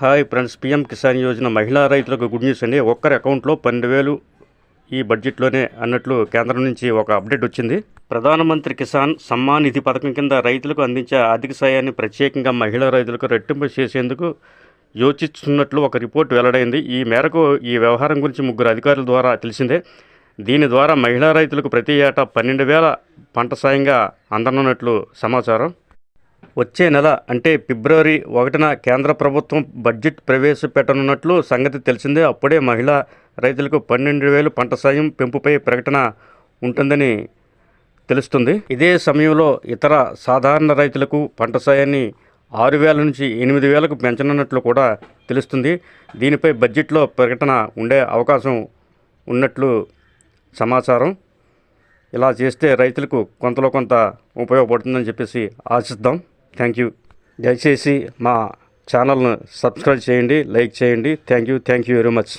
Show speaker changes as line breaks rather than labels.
Hi friends, PM Kisan Yojana మహిళా రైతులకు good news అండి. ఒక్కరి అకౌంట్లో 12,000 ఈ బడ్జెట్లోనే అన్నట్లు కేంద్రం నుంచి ఒక అప్డేట్ వచ్చింది. ప్రధానమంత్రి కిసాన్ సమ్మాన్ నిధి పథకం కింద రైతులకు అందించే ఆర్థిక సాయాన్ని ప్రత్యేకంగా మహిళా రైతులకు రెట్టింపు చేసేందుకు యోచిస్తున్నట్లు ఒక రిపోర్ట్ వెల్లడైంది. ఈ మేరకు ఈ వ్యవహారం గురించి 3 అధికారుల ద్వారా తెలిసిందే. దీని ద్వారా మహిళా రైతులకు ప్రతి ఏటా 12,000 పంట సాయంగా అందనున్నట్లు సమాచారం. వచ్చే నెల అంటే ఫిబ్రవరి 1న కేంద్ర ప్రభుత్వం బడ్జెట్ ప్రవేశపెట్టనున్నట్లు సంగతి తెలిసిందే. అప్పుడే మహిళా రైతులకు 12,000 పంట సాయం పెంపుపై ప్రకటన ఉంటుందని తెలుస్తుంది. ఇదే సమయంలో ఇతర సాధారణ రైతులకు పంట సాయాన్ని 6,000 నుంచి 8,000కు పెంచనున్నట్లు కూడా తెలుస్తుంది. దీనిపై బడ్జెట్లో ప్రకటన ఉండే అవకాశం ఉన్నట్లు సమాచారం. ఇలా చేస్తే రైతులకు కొంతలో కొంత ఉపయోగపడుతుందని చెప్పేసి ఆశిద్దాం. Thank you. దయచేసి మా ఛానల్ను సబ్స్క్రైబ్ చేయండి, లైక్ చేయండి. Thank you very much.